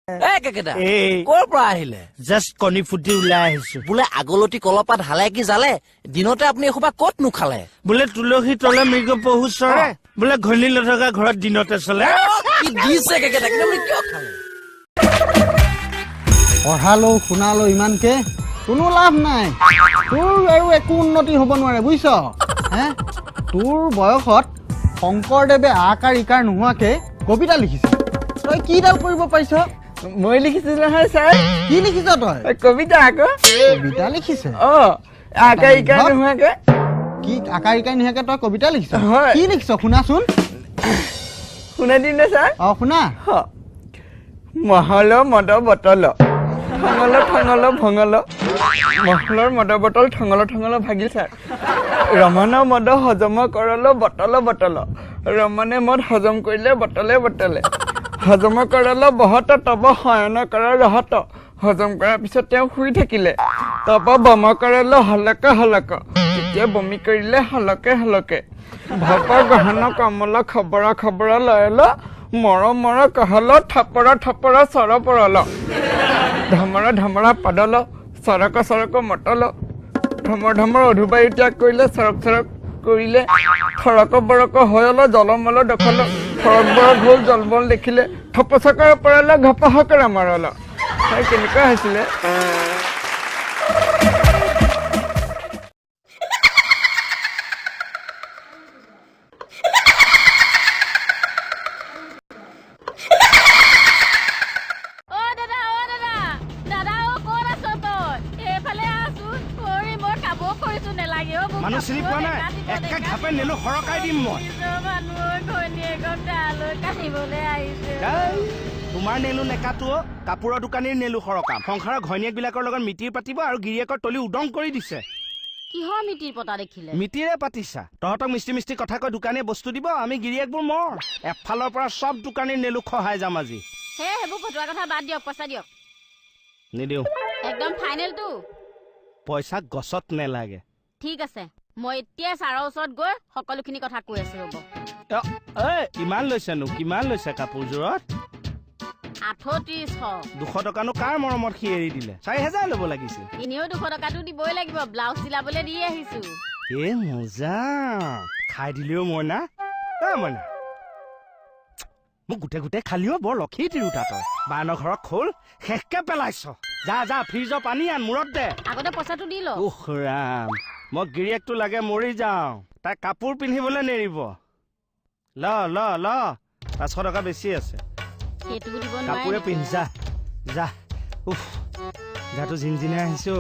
কৰ পৰা আহিলে? জাষ্ট কণী ফুটি ওলাই আহিছো। বোলে আগলতি কলপাত হালে কি জালে দিনতে আপুনি এসোপা ক'ত নোখালে? বোলে তুলসী তলে মৃগ পহু চৰে, বোলে ঘনী নথকা ঘৰত দিনতে চলে। কি দিছে কিয় খালে? পঢ়ালো শুনালো ইমানকে কোনো লাভ নাই। তোৰ আৰু একো উন্নতি হ'ব নোৱাৰে বুজিছ। হে তোৰ বয়সত শংকৰদেৱে আকাৰ ইকাৰ নোহোৱাকে কবিতা লিখিছে, তই কিডাল কৰিব পাৰিছ? মই লিখিছো নহয় ছাৰ। কি লিখিছ তই? কবিতা আকৌ। কবিতা লিখিছে? আকাৰ ইকাৰ নোহোৱাকে। কি আকাৰ ইকাৰ নোহোৱাকে তই কবিতা লিখিছ? হয়। কি লিখিছ শুনাচোন। শুনাই দিম নে ছাৰ? শুনা। মহল মদ বটল ঠঙল ঠঙল ভঙল, মহলৰ মদ বটল ঠঙল ঠঙল ভাগিল ছাৰ। ৰমণ মদ হজম কৰল বটল বটল, ৰমণে মদ হজম কৰিলে বটলে বটলে, হজম কৰাল বহত তব শয়ন কৰ ৰহত, হজম কৰাৰ পিছত তেওঁ শুই থাকিলে, তব বম কৰাল হলক হলক, তেতিয়া বমি কৰিলে হলকে হলকে, ভপ গহন কমল খবৰ খবৰ লয়ল, মৰ মৰ কহল থাপৰ থাপৰ চৰ পৰল, ধমৰ ধমৰ পাদল চৰক চৰক মটল, ধমৰ ধমৰ অধুবায়ু ত্যাগ কৰিলে চৰক চৰক কৰিলে, থৰক বৰক হৈল জলমল দখল, থৰক বৰক হ'ল জলবল দেখিলে, থপচকৰ পৰাল ঘপহকৰ মাৰল। কেনেকুৱা হৈছিলে? মানুহ চিনি পোৱা নাই, একে ঘাপে নিলো সৰকাই দিম মই। তোমাৰ নেলো নেকাটো কাপোৰৰ দোকানীৰ নেলো সৰকাম। সংসাৰৰ ঘৈণীয়েক বিলাকৰ লগত মিতিৰ পাতিব আৰু গিৰিয়েকৰ তলি উদং কৰি দিছে। কিহৰ মিতিৰ পতা দেখিলে? মিতিৰে পাতিছা। তহঁতক মিষ্টি মিষ্টি কথা কৈ দোকানীয়ে বস্তু দিব, আমি গিৰিয়েকবোৰ মৰ। এফালৰ পৰা চব দোকানীৰ নেলো খহাই যাম আজি। সেইবোৰ ফটোৱা কথা বাদ দিয়ক, পইচা দিয়ক। নিদিওঁ। একদম ফাইনেলটো? পইচা গছত নেলাগে। ঠিক আছে, মই এতিয়া ছাৰৰ ওচৰত গৈ সকলোখিনি কথা কৈ আছো ৰ'ব। ইমান লৈছেনো? কিমান লৈছে কাপোৰযোৰত? 3800। 200 টকানো কাৰ মৰমত সি এৰি দিলে? 4000 ল'ব লাগিছিল। এনেও 200 টকাটো দিবই লাগিব, ব্লাউজ চিলাবলৈ দি আহিছো। মজা খাই দিলেও মইনা। মইনা মোক গোটেই গোটেই খালিও বৰ লক্ষী তিৰোতা তই। বায়নৰ ঘৰত খোল শেষকে পেলাইছ। যা যা ফ্ৰিজৰ পানী আন, মূৰত দে। আগতে পইচাটো দি ল। ৰাম, মই গিৰিয়েকটো লাগে মৰি যাওঁ, তাই কাপোৰ পিন্ধিবলৈ নেৰিব। ল 500 টকা বেছি আছে। সেইটোও দিব নোৱাৰে। কাপোৰে পিন্ধ যা যা। গাটো জিনজিনাই আহিছো।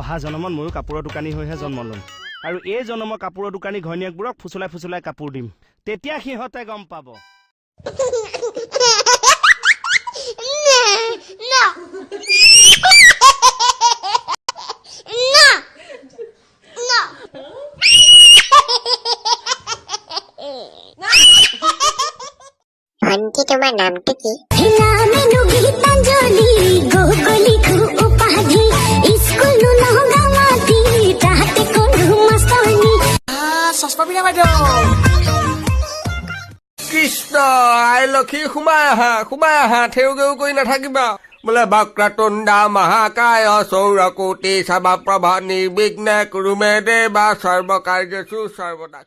অহা জনমত ময়ো কাপোৰৰ দোকানী হৈহে জন্ম লম, আৰু এই জনমৰ কাপোৰৰ দোকানী ঘৈণীয়েকবোৰক ফুচুলাই ফুচুলাই কাপোৰ দিম, তেতিয়া সিহঁতে গম পাব। আন্টি তোমাৰ নামটো কি? কৃষ্ণ আই লক্ষী সোমাই আহা থেউ গেউ কৰি নাথাকিবা। বোলে বক্ৰতুণ্ডা মহাকায় সৌৰকোটি সমপ্ৰভা নিৰ্বিঘ্নে কুৰু মে দেৱা সৰ্বকাৰ্যেষু সৰ্বদা।